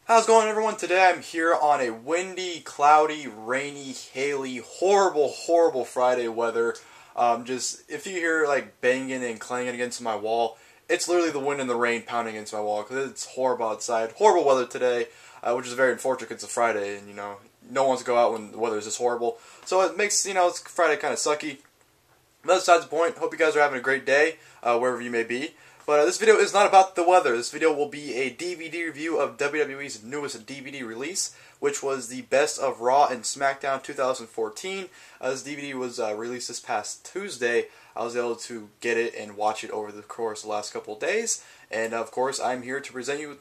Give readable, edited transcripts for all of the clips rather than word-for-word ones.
How's it going, everyone? Today I'm here on a windy, cloudy, rainy, haily, horrible Friday weather. Just if you hear like banging and clanging against my wall, it's literally the wind and the rain pounding against my wall because it's horrible outside. Horrible weather today, which is very unfortunate because it's a Friday and no one wants to go out when the weather is this horrible. So it makes it's Friday kind of sucky. But that's besides the point. Hope you guys are having a great day wherever you may be. But this video is not about the weather. This video will be a DVD review of WWE's newest DVD release, which was the Best of Raw and SmackDown 2014. This DVD was released this past Tuesday. I was able to get it and watch it over the course of the last couple of days. And of course, I'm here to present you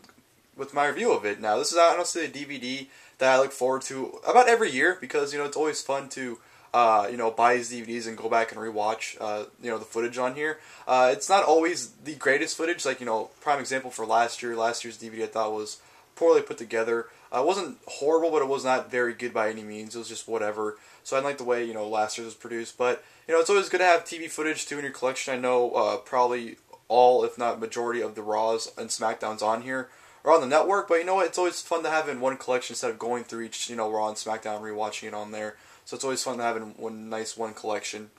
with my review of it. Now, this is honestly a DVD that I look forward to about every year because, it's always fun to buy these DVDs and go back and rewatch, the footage on here. It's not always the greatest footage. Like, prime example for last year's DVD I thought was poorly put together. It wasn't horrible, but it was not very good by any means. It was just whatever. So I didn't like the way, last year's was produced. But, it's always good to have TV footage, too, in your collection. I know probably all, if not majority, of the Raws and SmackDowns on here are on the network. But, it's always fun to have in one collection instead of going through each, Raw and SmackDown and rewatching it on there. So it's always fun to have in one collection.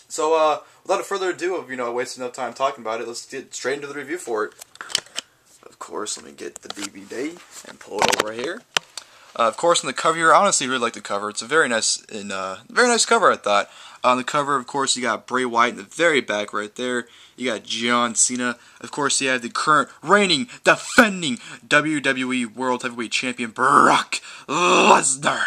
So without further ado of wasting enough time talking about it, let's get straight into the review for it. Of course, let me get the DVD and pull it over right here. Of course, on the cover here, I honestly really like the cover. It's a very nice cover, I thought. On the cover, of course, you got Bray Wyatt in the very back right there. You got John Cena. Of course, you have the current reigning, defending WWE World Heavyweight Champion Brock Lesnar.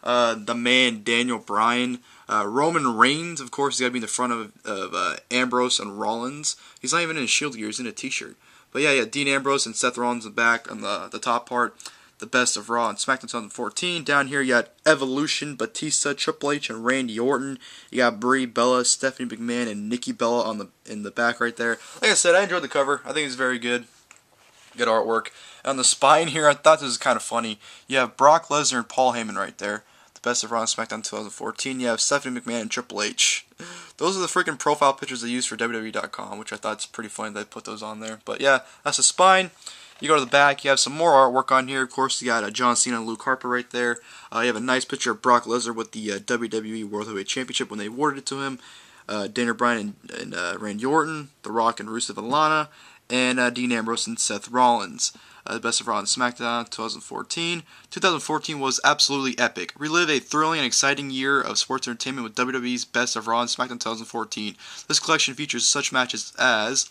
The man Daniel Bryan, Roman Reigns, of course, he's got to be in the front of Ambrose and Rollins. He's not even in a Shield gear; he's in a T-shirt. But yeah, Dean Ambrose and Seth Rollins in the back on the top part. The Best of Raw and SmackDown 2014. Down here, you got Evolution, Batista, Triple H, and Randy Orton. You got Brie Bella, Stephanie McMahon, and Nikki Bella in the back right there. Like I said, I enjoyed the cover. I think it's very good. Good artwork. On the spine here, I thought this was kind of funny. You have Brock Lesnar and Paul Heyman right there. Best of Raw and SmackDown 2014. You have Stephanie McMahon and Triple H. Those are the freaking profile pictures they use for WWE.com, which I thought is pretty funny they put those on there. But yeah, that's the spine. You go to the back, you have some more artwork on here. Of course, you got John Cena and Luke Harper right there. You have a nice picture of Brock Lesnar with the WWE World Heavyweight Championship when they awarded it to him. Daniel Bryan and Randy Orton, The Rock and Rusev and Lana, and Dean Ambrose and Seth Rollins. The Best of Raw and SmackDown 2014. 2014 was absolutely epic. Relive a thrilling and exciting year of sports entertainment with WWE's Best of Raw and SmackDown 2014. This collection features such matches as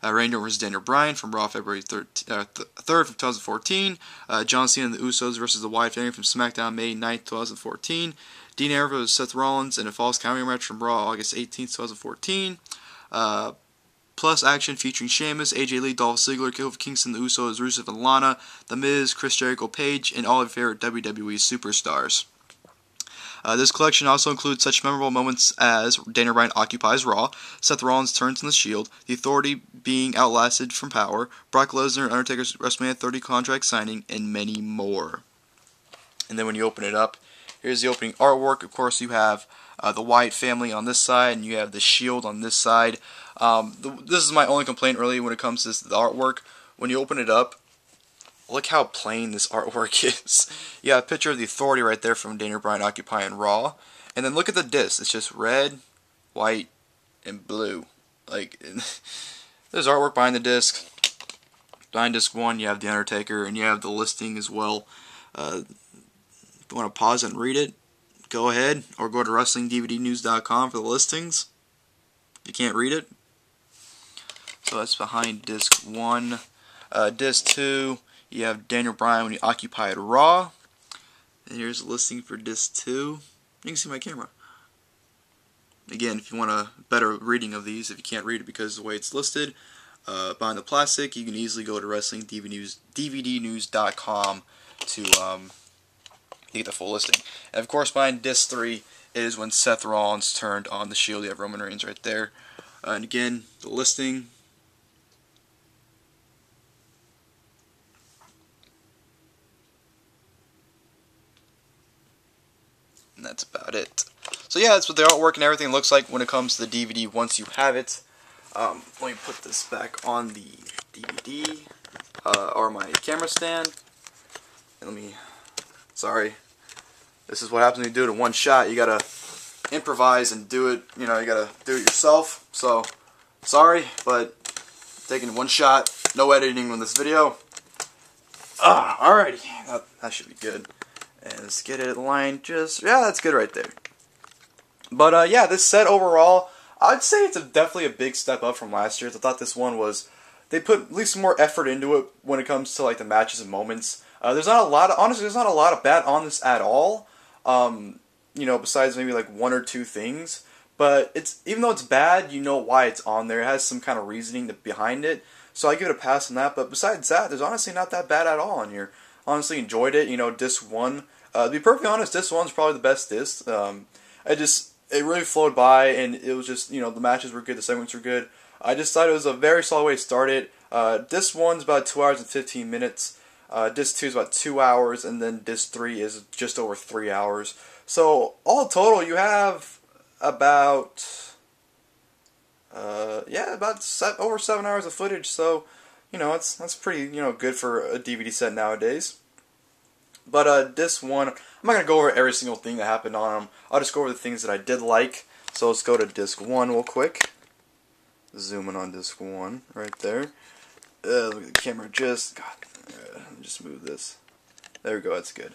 Randy Orton vs. Daniel Bryan from Raw February 3rd from 2014. John Cena and the Usos versus the Wyatt family from SmackDown May 9th, 2014. Dean Ambrose vs. Seth Rollins in a Falls Country match from Raw August 18th, 2014. Plus action featuring Sheamus, AJ Lee, Dolph Ziggler, Kofi Kingston, the Usos, Rusev and Lana, The Miz, Chris Jericho, Paige, and all of your favorite WWE superstars. This collection also includes such memorable moments as Daniel Bryan occupies Raw, Seth Rollins turns on the Shield, The Authority being outlasted from Power, Brock Lesnar, Undertaker's WrestleMania 30 contract signing, and many more. And then when you open it up, here's the opening artwork. Of course, you have the Wyatt family on this side, and you have the Shield on this side. This is my only complaint really when it comes to the artwork. When you open it up, look how plain this artwork is. You have a picture of the Authority right there from Daniel Bryan occupying Raw. And then look at the disc. It's just red, white, and blue. Like, there's artwork behind the disc. Behind disc 1, you have The Undertaker, and you have the listing as well. If you want to pause and read it, go ahead. Or go to WrestlingDVDnews.com for the listings. You can't read it. So that's behind disc 1. Disc 2, you have Daniel Bryan when he occupied Raw. And here's the listing for disc 2. You can see my camera. Again, if you want a better reading of these, if you can't read it because of the way it's listed, behind the plastic, you can easily go to WrestlingDVDnews.com to get the full listing. And of course, behind disc 3 is when Seth Rollins turned on the Shield. You have Roman Reigns right there. And again, the listing. And that's about it. So yeah, that's what the artwork and everything looks like when it comes to the DVD once you have it. Let me put this back on the DVD or my camera stand. let me, sorry. This is what happens when you do it in one shot. You gotta improvise and do it, you know, you gotta do it yourself. So, sorry, but taking one shot, no editing on this video. Alrighty, that should be good. And let's get it aligned just, yeah, that's good right there. But yeah, this set overall, I'd say it's definitely a big step up from last year's. I thought this one was, they put at least more effort into it when it comes to like the matches and moments. There's not a lot of, honestly, there's not a lot of bad on this at all. You know, besides maybe like one or two things. But it's, even though it's bad, you know why it's on there. It has some kind of reasoning behind it. So I give it a pass on that. But besides that, there's honestly not that bad at all on here. Honestly enjoyed it. You know, disc 1. To be perfectly honest, disc 1's probably the best disc. It really flowed by, and it was just, you know, the matches were good, the segments were good. I just thought it was a very solid way to start it. Disc 1's about 2 hours and 15 minutes. Disc 2 is about 2 hours, and then Disc 3 is just over 3 hours. So, all total, you have about, over 7 hours of footage. So, you know, that's pretty, you know, good for a DVD set nowadays. But Disc 1, I'm not going to go over every single thing that happened on them. I'll just go over the things that I did like. So let's go to Disc 1 real quick. Zoom in on Disc 1 right there. Look at the camera just move this. There we go, that's good.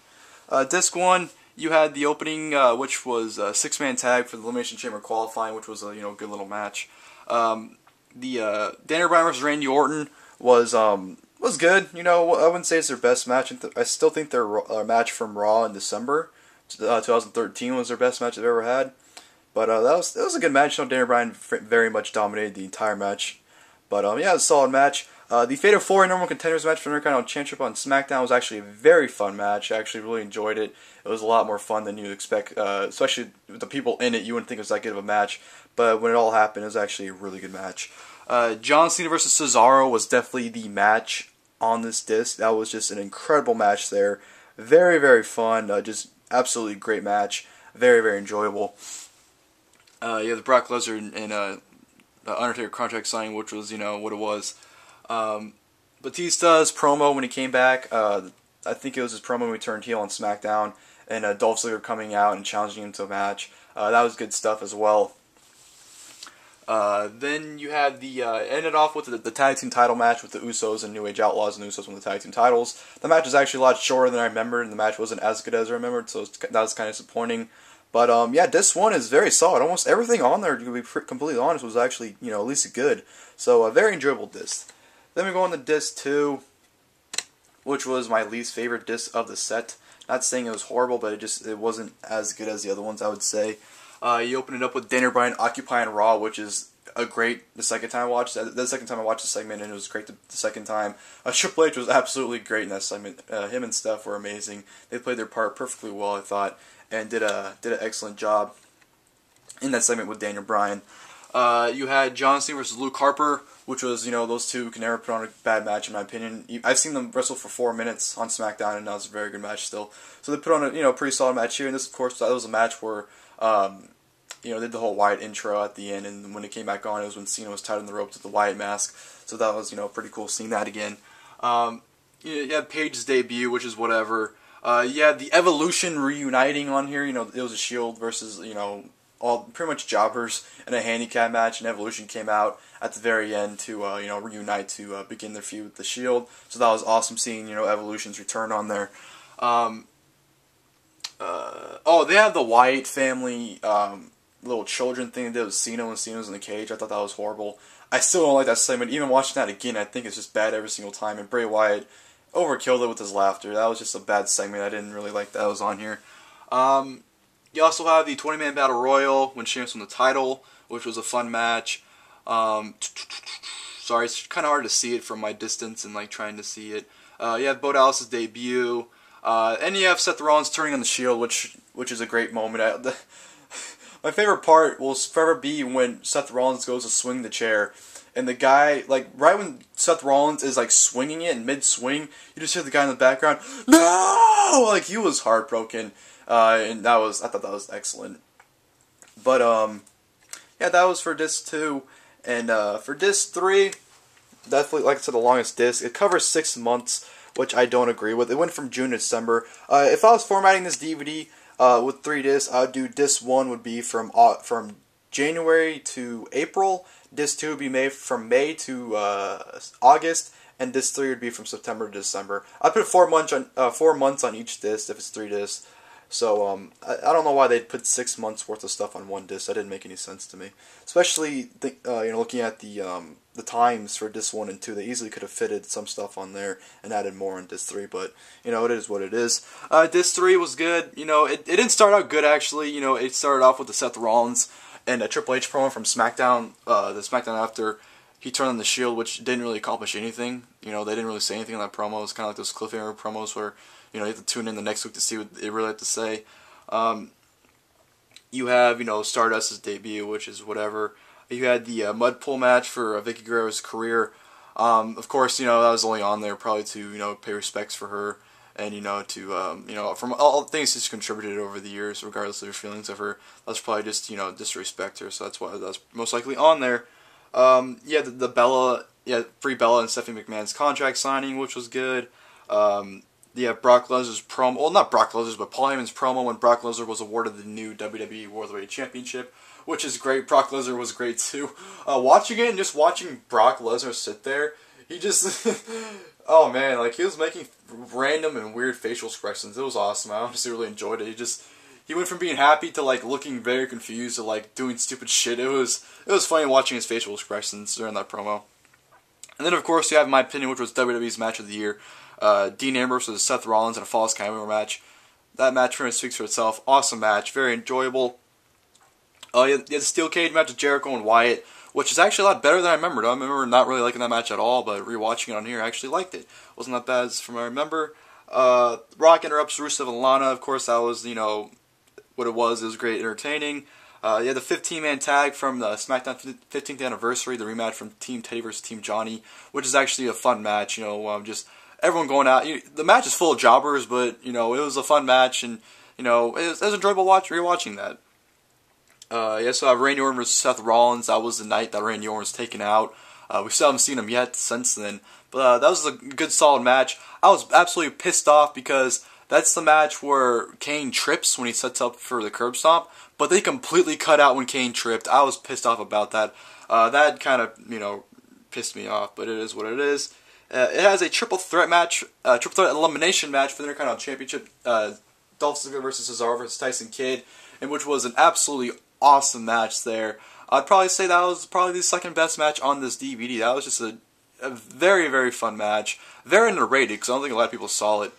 Disc 1, you had the opening, which was a 6-man tag for the Elimination Chamber qualifying, which was a, you know, good little match. The Daniel Bryan versus Randy Orton was good. You know, I wouldn't say it's their best match. I still think their match from Raw in December 2013 was their best match they've ever had. But that was a good match. You know, Daniel Bryan very much dominated the entire match. But yeah, it was a solid match. The Fatal 4 Number 1 Contenders match for the Intercontinental Championship on SmackDown was actually a very fun match. I actually really enjoyed it. It was a lot more fun than you'd expect, especially with the people in it. You wouldn't think it was that good of a match. But when it all happened, it was actually a really good match. John Cena versus Cesaro was definitely the match on this disc. That was just an incredible match there. Very, very fun. Just absolutely great match. Very, very enjoyable. You have the Brock Lesnar and Undertaker contract signing, which was, you know, what it was. Batista's promo when he came back, I think it was his promo when he turned heel on SmackDown, and Dolph Ziggler coming out and challenging him to a match. That was good stuff as well. Then you had ended off with the tag team title match with the Usos and New Age Outlaws, and the Usos won the tag team titles. The match was actually a lot shorter than I remembered, and the match wasn't as good as I remembered, so that was kind of disappointing. But yeah, Disc 1 is very solid. Almost everything on there, to be completely honest, was actually, you know, at least good. So a very enjoyable disc. Then we go on to Disc 2, which was my least favorite disc of the set. Not saying it was horrible, but it wasn't as good as the other ones, I would say. You open it up with Daniel Bryan occupying Raw, which is the second time I watched it. The second time I watched the segment, and it was great the second time. Triple H was absolutely great in that segment. Him and Seth were amazing. They played their part perfectly well, I thought, and did an excellent job in that segment with Daniel Bryan. You had John Cena versus Luke Harper, which was, you know, those two can never put on a bad match in my opinion. I've seen them wrestle for 4 minutes on SmackDown, and that was a very good match still. So they put on a, you know, pretty solid match here, and this, of course, that was a match where, you know, they did the whole Wyatt intro at the end, and when it came back on, it was when Cena was tied on the ropes with the Wyatt mask. So that was, you know, pretty cool seeing that again. You had Paige's debut, which is whatever. You had the Evolution reuniting on here. You know, it was a Shield versus, you know, all pretty much jobbers in a handicap match, and Evolution came out at the very end to you know, reunite to begin their feud with the Shield. So that was awesome seeing, you know, Evolution's return on there. Oh, they have the Wyatt family little children thing they did with Cena when Cena was in the cage. I thought that was horrible. I still don't like that segment. Even watching that again, I think it's just bad every single time. And Bray Wyatt overkilled it with his laughter. That was just a bad segment. I didn't really like that was on here. You also have the 20-man Battle Royal when Sheamus won the title, which was a fun match. Sorry, it's kind of hard to see it from my distance and like trying to see it. You have Bo Dallas's debut, and you have Seth Rollins turning on the Shield, which is a great moment. My favorite part will forever be when Seth Rollins goes to swing the chair, and the guy, like, right when Seth Rollins is like swinging it in mid-swing, you just hear the guy in the background, "No!" Like, he was heartbroken, and I thought that was excellent. But yeah, that was for Disc 2, and for Disc 3, definitely, like I said, the longest disc. It covers 6 months, which I don't agree with. It went from June to December. If I was formatting this DVD with 3 discs, I would do disc 1 would be from January to April. Disc 2 would be made from May to August, and disc 3 would be from September to December. I put 4 months on each disc if it's 3 discs. So I don't know why they'd put 6 months worth of stuff on one disc. That didn't make any sense to me. Especially looking at the times for disc 1 and 2, they easily could have fitted some stuff on there and added more on disc 3. But it is what it is. Disc 3 was good. It didn't start out good actually. It started off with the Seth Rollins and a Triple H promo from SmackDown. The SmackDown after he turned on the Shield, which didn't really accomplish anything. They didn't really say anything in that promo. It was kind of like those cliffhanger promos where you have to tune in the next week to see what they really have to say. You have, Stardust's debut, which is whatever. You had the mud pull match for Vicky Guerrero's career. Of course, that was only on there probably to, pay respects for her and, from all the things she's contributed over the years, regardless of your feelings of her. That's probably just, disrespect her, so that's why that's most likely on there. The Bella, Free Bella and Stephanie McMahon's contract signing, which was good. Brock Lesnar's promo, well, not Brock Lesnar's, but Paul Heyman's promo when Brock Lesnar was awarded the new WWE World Heavyweight Championship, which is great. Brock Lesnar was great too. Watching it and just watching Brock Lesnar sit there, he just, oh man, like he was making random and weird facial expressions. It was awesome. I honestly really enjoyed it. He went from being happy to like looking very confused to like doing stupid shit. It was funny watching his facial expressions during that promo. And then of course you have my opinion, which was WWE's match of the year. Dean Ambrose versus Seth Rollins in a Falls Count match. That match pretty much speaks for itself. Awesome match, very enjoyable. You had the steel cage match with Jericho and Wyatt, which is actually a lot better than I remembered. I remember not really liking that match at all, but rewatching it on here, I actually liked it. Wasn't that bad as from what I remember. Rock interrupts Rusev and Lana. Of course, that was what it was. It was great, entertaining. You had the 15-man tag from the SmackDown 15th anniversary, the rematch from Team Teddy versus Team Johnny, which is actually a fun match. Just everyone going out. The match is full of jobbers, but it was a fun match, and it was enjoyable rewatching that. So I have Randy Orton versus Seth Rollins. That was the night that Randy Orton was taken out. We still haven't seen him yet since then, but that was a good, solid match. I was absolutely pissed off because that's the match where Kane trips when he sets up for the curb stomp, but they completely cut out when Kane tripped. I was pissed off about that. That kind of pissed me off, but it is what it is. It has a triple threat match, triple threat elimination match for the Intercontinental Championship. Dolph Ziggler versus Cesaro versus Tyson Kidd, and which was an absolutely awesome match there. I'd probably say that was probably the second best match on this DVD. That was just a very, very fun match. Very underrated because I don't think a lot of people saw it.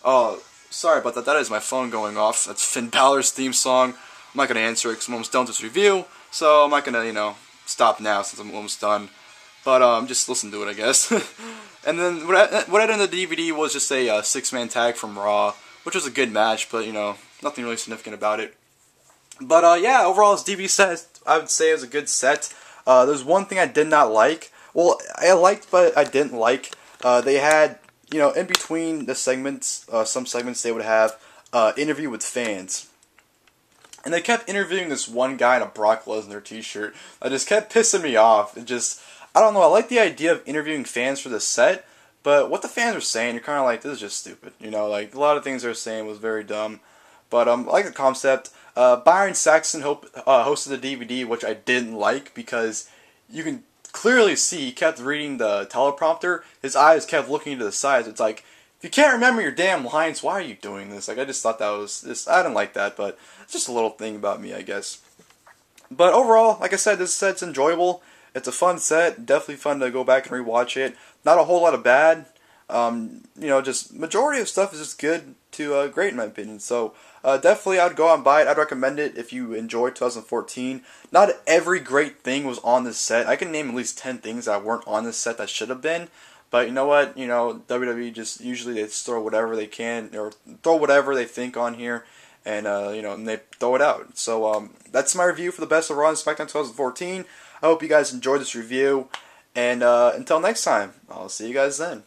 Oh, sorry about that. That is my phone going off. That's Finn Balor's theme song. I'm not going to answer it because I'm almost done with this review. So I'm not going to, stop now since I'm almost done. But just listen to it, I guess. And then what I did in the DVD was just a 6-man tag from Raw, which was a good match, but nothing really significant about it. But overall this DVD set, I would say, is a good set. There's one thing I did not like. Well, I liked, but I didn't like. They had, in between the segments, some segments they would have interview with fans. And they kept interviewing this one guy in a Brock Lesnar t-shirt. That just kept pissing me off. I don't know, I like the idea of interviewing fans for this set, but what the fans were saying, you're kind of like, this is just stupid. Like, a lot of things they were saying was very dumb. But I like the concept. Byron Saxton hosted the DVD, which I didn't like because you can clearly see he kept reading the teleprompter. His eyes kept looking to the sides. It's like, if you can't remember your damn lines, why are you doing this? Like, I just thought that was I didn't like that, but it's just a little thing about me, I guess. But overall, like I said, this set's enjoyable. It's a fun set. Definitely fun to go back and rewatch it. Not a whole lot of bad. Just majority of stuff is just good to great in my opinion. So definitely I'd go out and buy it. I'd recommend it if you enjoyed 2014. Not every great thing was on this set. I can name at least 10 things that weren't on this set that should have been. But you know what? WWE just usually they just throw whatever they can or throw whatever they think on here. And and they throw it out. So that's my review for the best of Raw and SmackDown 2014. I hope you guys enjoyed this review. And until next time, I'll see you guys then.